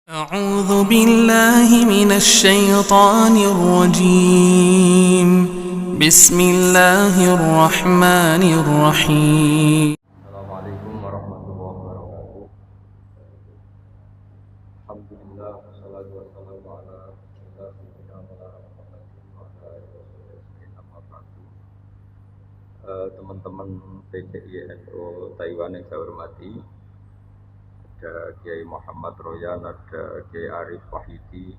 أعوذ بالله من الشيطان الرجيم بسم الله الرحمن الرحيم Assalamualaikum warahmatullahi wabarakatuh. Alhamdulillah wassalatu wassalamu ala sayyidina Muhammadin wa ala alihi wasallam. Amma ba'du. Teman-teman PCI NU Taiwan yang saya hormati, ada Kiai Muhammad Royan, ada Kiai Arif Wahidi,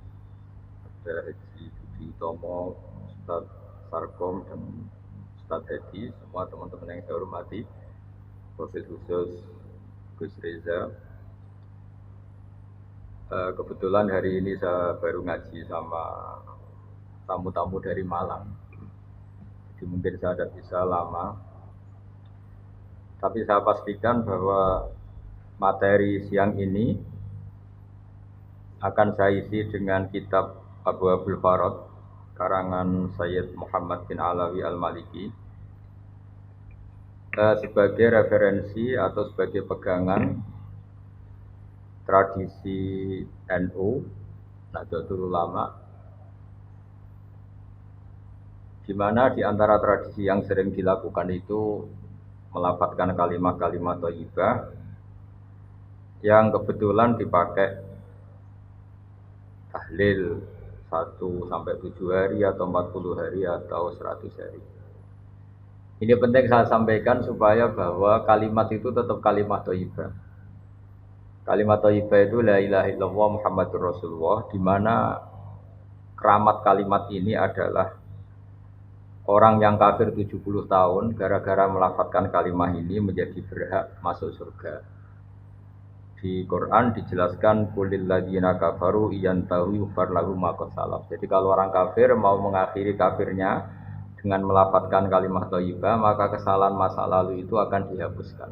ada Haji Budi Utomo, Ustadz Sarkom dan Ustadz Hedi, semua teman-teman yang saya hormati. Profil khusus Gus Reza. Kebetulan hari ini saya baru ngaji sama tamu-tamu dari Malang, jadi mungkin saya tidak bisa lama, tapi saya pastikan bahwa materi siang ini akan saya isi dengan kitab Abu Abdul Farad karangan Sayyid Muhammad bin Alawi Al-Maliki, sebagai referensi atau sebagai pegangan tradisi NU Nahdlatul Ulama, di mana di antara tradisi yang sering dilakukan itu melafadzkan kalimat-kalimat thayyibah yang kebetulan dipakai tahlil 1 sampai 7 hari atau 40 hari atau 100 hari. Ini penting saya sampaikan supaya bahwa kalimat itu tetap kalimat thayyibah. Kalimat thayyibah itu la ilaha illallah Muhammadur Rasulullah, di mana keramat kalimat ini adalah orang yang kafir 70 tahun gara-gara melafadzkan kalimat ini menjadi berhak masuk surga. Di Quran dijelaskan kulil ladzina kafaru iyantahu yufar lahum ma qad salaf. Jadi kalau orang kafir mau mengakhiri kafirnya dengan melafadzkan kalimat thayyibah, maka kesalahan masa lalu itu akan dihapuskan.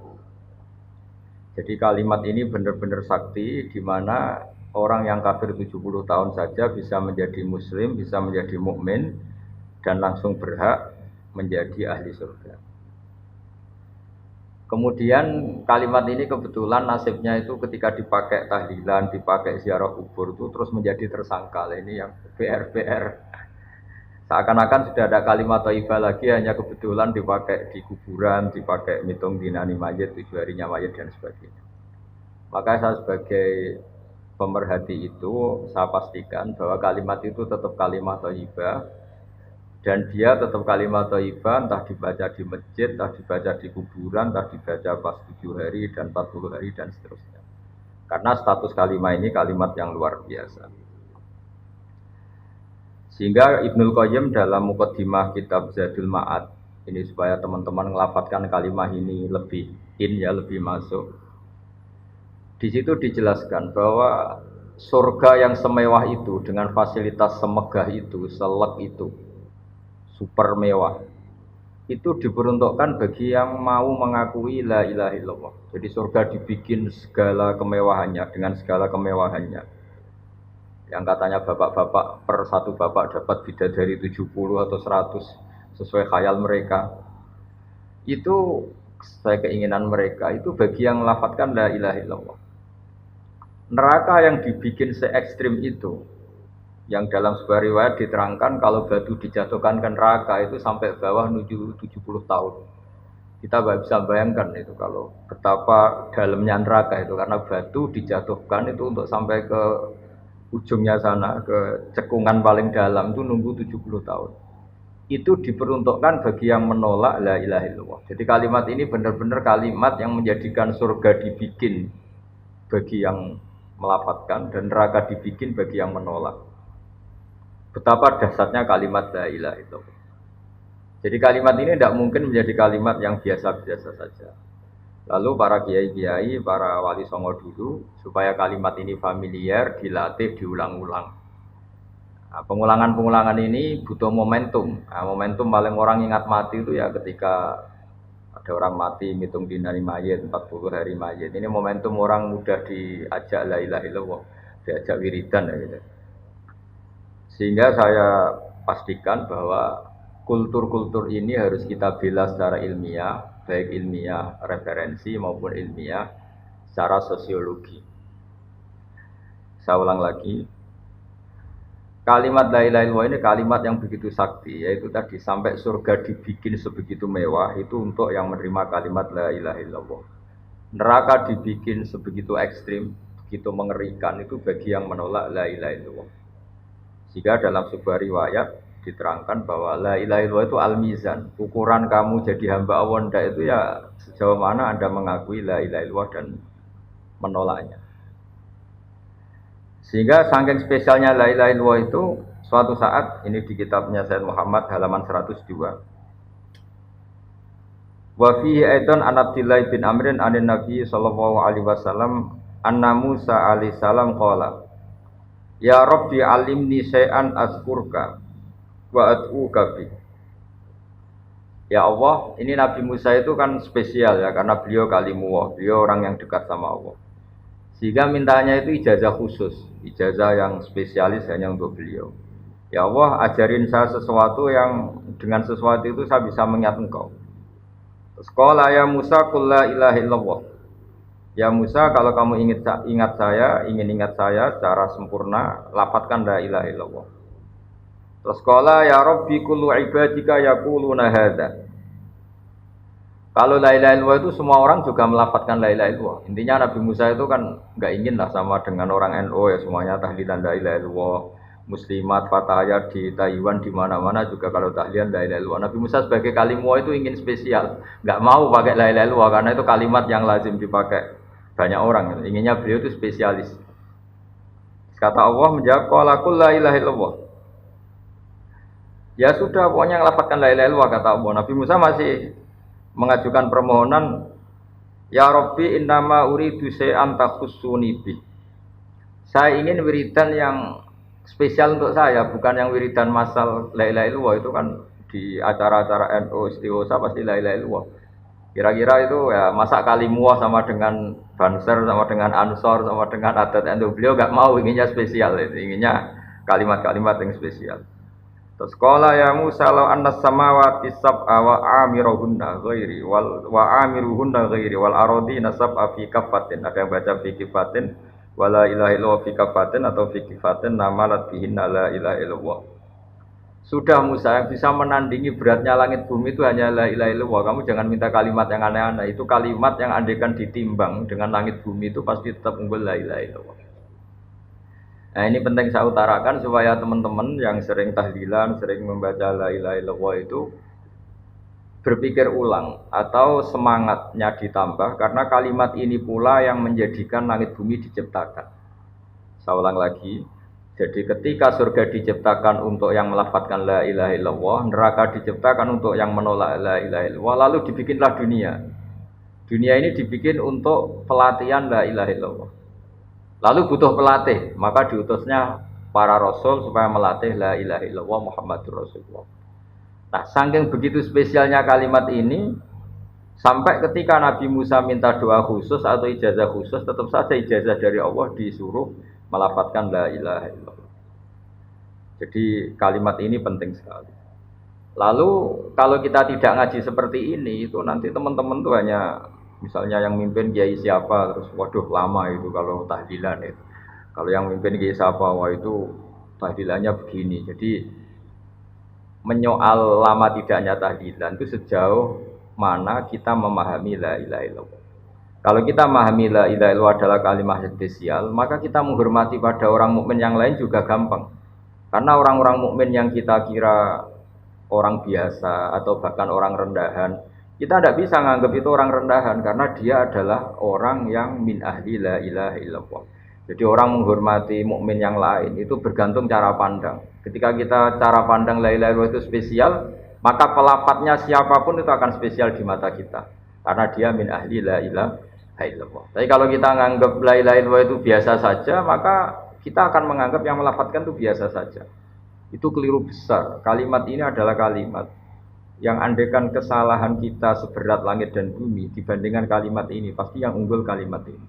Jadi kalimat ini benar-benar sakti, di mana orang yang kafir 70 tahun saja bisa menjadi muslim, bisa menjadi mukmin dan langsung berhak menjadi ahli surga. Kemudian kalimat ini kebetulan nasibnya itu ketika dipakai tahlilan, dipakai ziarah kubur itu terus menjadi tersangka. Ini yang PR. Seakan-akan sudah ada kalimat thayyibah lagi, hanya kebetulan dipakai di kuburan, dipakai mitung dinani mayit, 7 harinya mayit dan sebagainya. Maka saya sebagai pemerhati itu, saya pastikan bahwa kalimat itu tetap kalimat thayyibah, dan dia tetap kalimat thayyibah, entah dibaca di masjid, entah dibaca di kuburan, entah dibaca pas 7 hari dan 40 hari dan seterusnya. Karena status kalimat ini kalimat yang luar biasa. Sehingga Ibnul Qayyim dalam Muqaddimah kitab Zadul Ma'ad, ini supaya teman-teman ngelafadzkan kalimat ini lebih lebih masuk. Di situ dijelaskan bahwa surga yang semewah itu dengan fasilitas semegah itu, selek itu, super mewah, itu diperuntukkan bagi yang mau mengakui la ilaha illallah. Jadi surga dibikin segala kemewahannya, dengan segala kemewahannya. Yang katanya bapak-bapak per satu bapak dapat bidadari 70 atau 100 sesuai khayal mereka. Itu sesuai keinginan mereka, itu bagi yang melafadzkan la ilaha illallah. Neraka yang dibikin se-ekstrim itu, yang dalam sebuah riwayat diterangkan kalau batu dijatuhkan ke neraka itu sampai bawah menuju 70 tahun. Kita bisa bayangkan itu kalau betapa dalamnya neraka itu, karena batu dijatuhkan itu untuk sampai ke ujungnya sana, ke cekungan paling dalam itu nunggu 70 tahun. Itu diperuntukkan bagi yang menolak la ilaha illallah. Jadi kalimat ini benar-benar kalimat yang menjadikan surga dibikin bagi yang melafadzkan dan neraka dibikin bagi yang menolak. Betapa dahsyatnya kalimat la ilaha illallah. Jadi kalimat ini tidak mungkin menjadi kalimat yang biasa-biasa saja. Lalu para kiai-kiai, para wali songo dulu, supaya kalimat ini familiar, dilatih, diulang-ulang. Nah, pengulangan-pengulangan ini butuh momentum. Nah, momentum paling orang ingat mati itu ya ketika ada orang mati, ngitung dinari mayit, 40 hari mayit. Ini momentum orang mudah diajak la ilaha illallah, diajak wiridan ya gitu. Sehingga saya pastikan bahwa kultur-kultur ini harus kita bela secara ilmiah, baik ilmiah referensi maupun ilmiah secara sosiologi. Saya ulang lagi. Kalimat la ilaha illallah ini kalimat yang begitu sakti, yaitu tadi sampai surga dibikin sebegitu mewah itu untuk yang menerima kalimat la ilaha illallah. Neraka dibikin sebegitu ekstrim, begitu mengerikan itu bagi yang menolak la ilaha illallah. Jika dalam sebuah riwayat diterangkan bahwa la ilaha illallah itu al-mizan, ukuran kamu jadi hamba Allah itu ya sejauh mana Anda mengakui la ilaha illallah dan menolaknya. Sehingga saking spesialnya la ilaha illallah itu suatu saat ini di kitabnya Sayyid Muhammad halaman 102. Wa fihi aidan an Abdillah bin Amrin anin Nabi sallallahu alaihi wasallam anna Musa alaihi salam qala ya Rabbi alimni syai'an azkurka wa ad'uka bi. Ya Allah, ini Nabi Musa itu kan spesial ya karena beliau kalimullah, beliau orang yang dekat sama Allah. Sehingga mintanya itu ijazah khusus, ijazah yang spesialis hanya untuk beliau. Ya Allah, ajarin saya sesuatu yang dengan sesuatu itu saya bisa mengingat Engkau. Sekolah ya Musa qul la ilaha illallah. Ya Musa, kalau kamu ingin ingat saya secara sempurna, lafadzkan la ilaha illallah. Terus qala ya Rabbi kullu ibadika yaquluna hadza. Kalau la ilaha illallah itu semua orang juga melafadzkan la ilaha illallah. Intinya Nabi Musa itu kan enggak ingin lah sama dengan orang NU ya semuanya tahlilan la ilaha illallah. Muslimat fataya di Taiwan di mana-mana juga kalau tahlilan la ilaha illallah. Nabi Musa sebagai kalimullah itu ingin spesial, enggak mau pakai la ilaha illallah karena itu kalimat yang lazim dipakai banyak orang. Inginnya beliau itu spesialis. Kata Allah menjawab qala qul la ilaha illallah. Ya sudah pokoknya lafadzkan la ilaha illallah kata Allah. Nabi Musa masih mengajukan permohonan ya Rabbi innama uridu syai'an takhussuni bi. Saya ingin wiridan yang spesial untuk saya, bukan yang wiridan masal la ilaha illallah itu kan di acara-acara NU istighosah pasti la ilaha illallah. Kira-kira itu ya masa kalimullah sama dengan Banser sama dengan Ansor sama dengan adat NU. Beliau enggak mau, inginnya spesial itu, inginnya kalimat-kalimat yang spesial. Terus qala ya Musa law anna samawati sab'a wa amiruhunna ghairi wa amiruhunna ghairi wal aradina sab'a fi kafatin. Ada yang baca fi kafatin wala ilaha illallah fi kafatin atau fi kafatin namalat bihinna la ilaha illallah. Sudah Musa, yang bisa menandingi beratnya langit bumi itu hanya la ilaha illallah. Kamu jangan minta kalimat yang aneh-aneh. Itu kalimat yang andaikan ditimbang dengan langit bumi itu pasti tetap unggul la ilaha illallah. Nah ini penting saya utarakan supaya teman-teman yang sering tahlilan, sering membaca la ilaha illallah itu berpikir ulang atau semangatnya ditambah karena kalimat ini pula yang menjadikan langit bumi diciptakan. Saya ulang lagi. Jadi ketika surga diciptakan untuk yang melafadzkan la ilaha illallah, neraka diciptakan untuk yang menolak la ilaha illallah, lalu dibikinlah dunia. Dunia ini dibikin untuk pelatihan la ilaha illallah. Lalu butuh pelatih, maka diutusnya para rasul supaya melatih la ilaha illallah Muhammadur Rasulullah. Nah, saking begitu spesialnya kalimat ini, sampai ketika Nabi Musa minta doa khusus atau ijazah khusus, tetap saja ijazah dari Allah disuruh melafadzkan la ilaha illallah. Jadi kalimat ini penting sekali. Lalu kalau kita tidak ngaji seperti ini, itu nanti teman-teman tuh hanya misalnya yang mimpin kiai siapa, terus waduh lama itu kalau tahlilan itu. Kalau yang mimpin kiai siapa, wah itu tahlilannya begini. Jadi menyoal lama tidaknya tahlilan itu sejauh mana kita memahami la ilaha illallah. Kalau kita memahami la ilaha illallah adalah kalimat spesial, maka kita menghormati pada orang mukmin yang lain juga gampang. Karena orang-orang mukmin yang kita kira orang biasa atau bahkan orang rendahan, kita tidak bisa menganggap itu orang rendahan karena dia adalah orang yang min ahli la ilaha illallah. Jadi orang menghormati mukmin yang lain itu bergantung cara pandang. Ketika kita cara pandang la ilaha illallah itu spesial, maka pelafadznya siapapun itu akan spesial di mata kita karena dia min ahli la ilaha illallah. Tapi kalau kita menganggap la ilaha illallah itu biasa saja, maka kita akan menganggap yang melafadzkan itu biasa saja. Itu keliru besar. Kalimat ini adalah kalimat yang andaikan kesalahan kita seberat langit dan bumi dibandingkan kalimat ini, pasti yang unggul kalimat ini.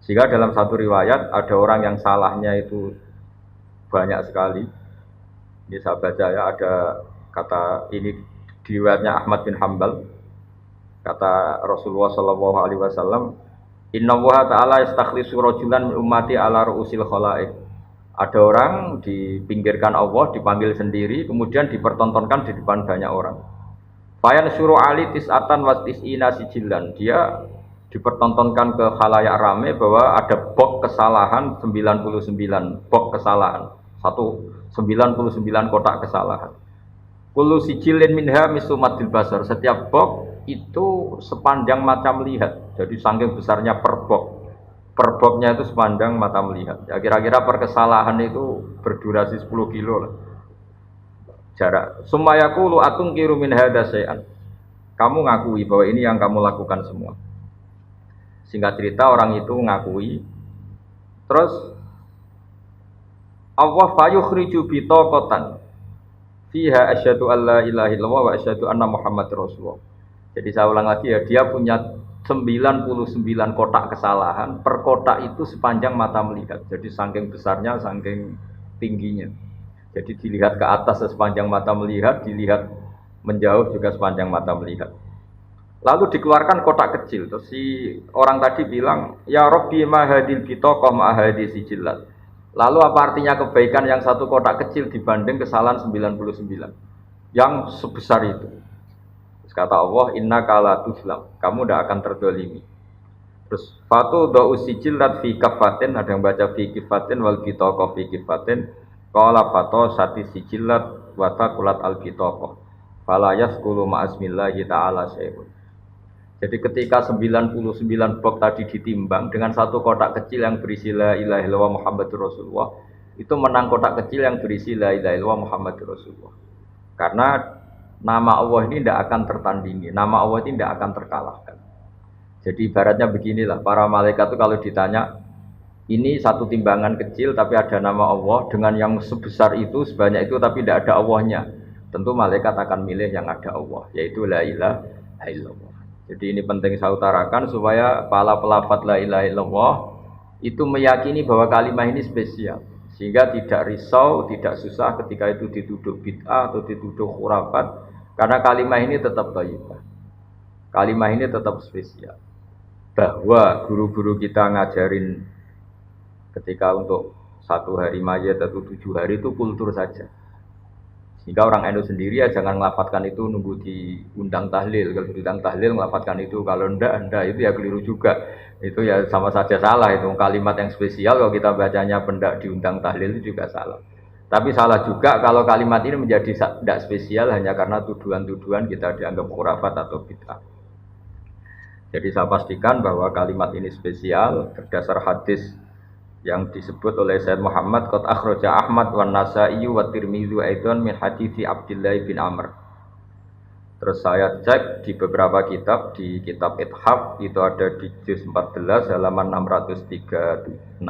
Sehingga dalam satu riwayat ada orang yang salahnya itu banyak sekali. Ini saya baca ya, ada kata ini di riwayatnya Ahmad bin Hambal. Kata Rasulullah SAW, Inna wa ta'ala yastakhlisu rajulan min ummati ala ru'usil khalaik. Ada orang dipinggirkan Allah, dipanggil sendiri, kemudian dipertontonkan di depan banyak orang. Fayan suruh ali tis'atan wa tis'ina sijillan. Dia dipertontonkan ke khalayak rame bahwa ada box kesalahan 99 box kesalahan. 99 kotak kesalahan. Kullu sijilin minha misumatil basar. Setiap box itu sepanjang mata melihat. Jadi saking besarnya per box. Per boxnya itu sepanjang mata melihat. Ya kira-kira per kesalahan itu berdurasi 10 kilo lah. Jarak. Sumayaqulu atunkiru min hadza syai'an. Kamu ngakui bahwa ini yang kamu lakukan semua. Singkat cerita orang itu ngakui. Terus Allah fayukhriju bitaqatan fiha asyhadu alla ilaha illallah wa asyhadu anna muhammadar rasulullah. Jadi saya ulang lagi ya, dia punya 99 kotak kesalahan, per kotak itu sepanjang mata melihat. Jadi saking besarnya, saking tingginya. Jadi dilihat ke atas sepanjang mata melihat, dilihat menjauh juga sepanjang mata melihat. Lalu dikeluarkan kotak kecil. Terus si orang tadi bilang, ya Rabbi ma hadil bitaqah ma hadis sijillat. Lalu apa artinya kebaikan yang satu kotak kecil dibanding kesalahan 99 yang sebesar itu? Terus kata Allah, innaka la tuzlam, kamu tidak akan terdolimi. Terus fatu da'u sijillat fi kafatin, ada yang baca fi kifatin wal bitaqah fi kifatin. Qala fato sati sijillat wa taqulat al bitaqah. Fala yasqulu ma'asmillahi ta'ala syai'un. Jadi ketika 99 box tadi ditimbang dengan satu kotak kecil yang berisi la ilaha illallah Muhammadur Rasulullah, itu menang kotak kecil yang berisi la ilaha illallah Muhammadur Rasulullah. Karena nama Allah ini tidak akan tertandingi, nama Allah ini tidak akan terkalahkan. Jadi ibaratnya beginilah, para malaikat itu kalau ditanya, ini satu timbangan kecil tapi ada nama Allah, dengan yang sebesar itu, sebanyak itu tapi tidak ada Allahnya, tentu malaikat akan milih yang ada Allah, yaitu la ilaha illallah. Jadi ini penting saya utarakan supaya para pelafaz la ilaha illallah itu meyakini bahwa kalimat ini spesial, sehingga tidak risau, tidak susah ketika itu dituduh bid'ah atau dituduh khurafat, karena kalimat ini tetap thayyibah. Kalimat ini tetap spesial. Bahwa guru-guru kita ngajarin ketika untuk 1 hari mayat atau 7 hari itu kultur saja. Sehingga orang NU sendiri ya jangan melafatkan itu nunggu diundang tahlil. Kalau diundang tahlil melafatkan itu, kalau ndak itu ya keliru juga. Itu ya sama saja salah, itu kalimat yang spesial kalau kita bacanya pendak diundang tahlil itu juga salah. Tapi salah juga kalau kalimat ini menjadi tidak spesial hanya karena tuduhan-tuduhan kita dianggap khurafat atau bid'ah. Jadi saya pastikan bahwa kalimat ini spesial berdasar hadis yang disebut oleh Sayyid Muhammad qad akhraja Ahmad wan Nasa'i wa Tirmidzi aidan min hadits Abdullah bin Amr. Terus saya cek di beberapa kitab, di kitab Ithaf itu ada di juz 14 halaman 636,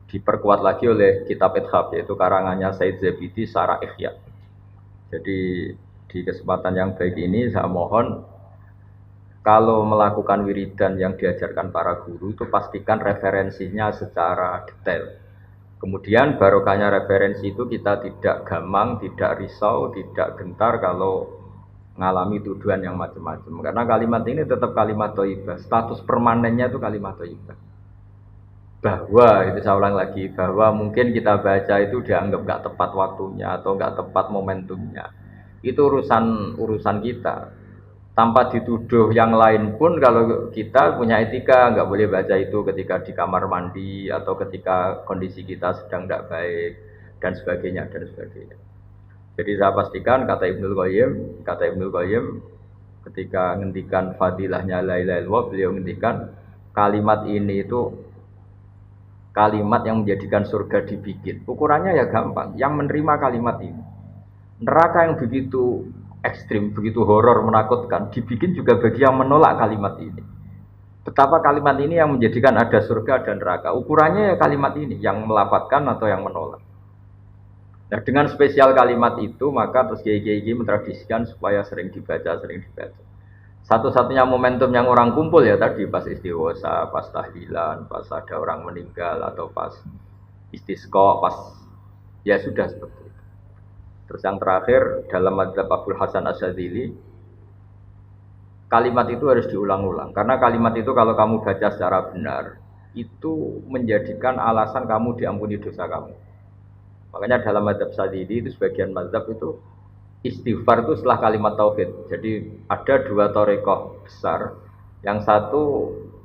diperkuat lagi oleh kitab Ithaf yaitu karangannya Said Zabidi Syarah Ihya. Jadi di kesempatan yang baik ini saya mohon, kalau melakukan wiridan yang diajarkan para guru itu pastikan referensinya secara detail. Kemudian barokahnya referensi itu kita tidak gamang, tidak risau, tidak gentar kalau mengalami tuduhan yang macam-macam. Karena kalimat ini tetap kalimat thayyibah. Status permanennya itu kalimat thayyibah. Bahwa, itu saya ulang lagi, bahwa mungkin kita baca itu dianggap nggak tepat waktunya atau nggak tepat momentumnya. Itu urusan kita. Tanpa dituduh yang lain pun kalau kita punya etika nggak boleh baca itu ketika di kamar mandi atau ketika kondisi kita sedang tidak baik dan sebagainya dan sebagainya. Jadi saya pastikan kata Ibnul Qayyim ketika ngendikan fadilahnya la ilaha illallah, beliau ngendikan kalimat ini itu kalimat yang menjadikan surga dibikin. Ukurannya ya gampang, yang menerima kalimat ini. Neraka yang begitu ekstrim, begitu horor, menakutkan, dibikin juga bagi yang menolak kalimat ini. Betapa kalimat ini yang menjadikan ada surga dan neraka. Ukurannya ya kalimat ini, yang melapatkan atau yang menolak. Nah dengan spesial kalimat itu, maka terus kiai-kiai mentradisikan supaya sering dibaca. Satu-satunya momentum yang orang kumpul ya tadi, pas istighosa, pas tahlilan, pas ada orang meninggal, atau pas istisqa, pas ya sudah seperti itu. Terus yang terakhir dalam madzhab Abdul Hasan Asyadzili, kalimat itu harus diulang-ulang. Karena kalimat itu kalau kamu baca secara benar, itu menjadikan alasan kamu diampuni dosa kamu. Makanya dalam mazhab Syadzili itu sebagian mazhab itu istighfar itu setelah kalimat tauhid. Jadi ada dua thariqah besar. Yang satu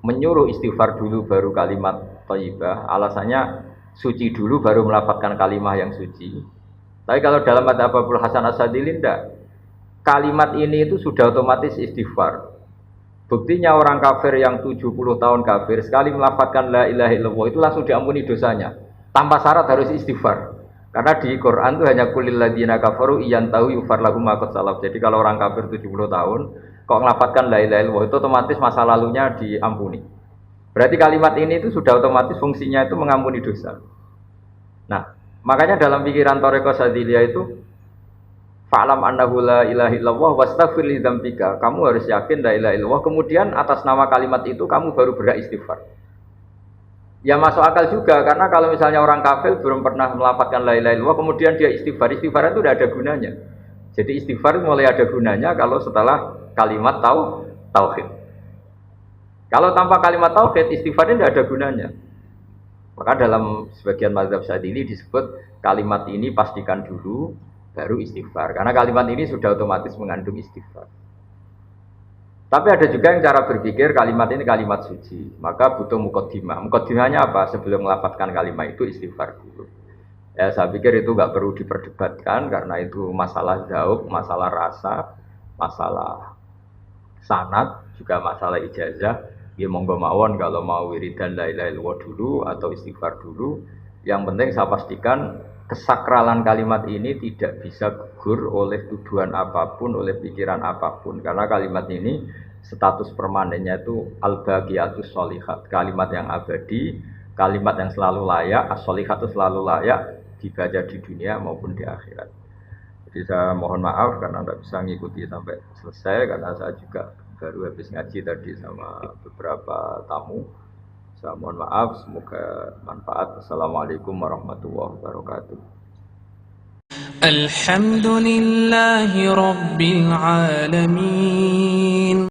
menyuruh istighfar dulu baru kalimat thayyibah. Alasannya suci dulu baru melafadzkan kalimat yang suci. Tapi kalau dalam mazhab Abul Hasan Asy-Syadzili tidak. Kalimat ini itu sudah otomatis istighfar. Buktinya orang kafir yang 70 tahun kafir sekali melafadzkan la ilaha illallah itu langsung diampuni dosanya. Tanpa syarat harus istighfar. Karena di Quran itu hanya kulil ladzina kafaru iyantahu yufar lahum ma qad salaf. Jadi kalau orang kafir 70 tahun kok ngelafadzkan la ilaha illallah itu otomatis masa lalunya diampuni. Berarti kalimat ini itu sudah otomatis fungsinya itu mengampuni dosa. Nah, makanya dalam pikiran Thariqah Syadziliyah itu fa'lam annahu la ilaha illallah wastaghfir li dzambika. Kamu harus yakin la ilaha illallah, kemudian atas nama kalimat itu kamu baru beristighfar. Ya masuk akal juga, karena kalau misalnya orang kafir belum pernah melafadzkan la ilaha illallah, kemudian dia istighfar itu tidak ada gunanya. Jadi istighfar mulai ada gunanya kalau setelah kalimat tauhid. Kalau tanpa kalimat tauhid, istighfar tidak ada gunanya. Maka dalam sebagian mazhab Syadzili disebut kalimat ini pastikan dulu, baru istighfar. Karena kalimat ini sudah otomatis mengandung istighfar. Tapi ada juga yang cara berpikir kalimat ini kalimat suci, maka butuh muqaddimah. Muqaddimahnya apa? Sebelum melafadzkan kalimat itu istighfar dulu. Ya, saya pikir itu nggak perlu diperdebatkan karena itu masalah dzauq, masalah rasa, masalah sanad, juga masalah ijazah. Ya monggo mawon kalau mau wiridan la ilaha illallah dulu atau istighfar dulu. Yang penting saya pastikan kesakralan kalimat ini tidak bisa gugur oleh tuduhan apapun, oleh pikiran apapun. Karena kalimat ini status permanennya itu al-baqiyatus sholihat, kalimat yang abadi, kalimat yang selalu layak, as-sholihat itu selalu layak dibaca di dunia maupun di akhirat. Jadi saya mohon maaf karena tidak bisa mengikuti sampai selesai, karena saya juga baru habis ngaji tadi sama beberapa tamu. Saya mohon maaf, semoga manfaat. Assalamualaikum warahmatullahi wabarakatuh. Alhamdulillahi Rabbil Alamin.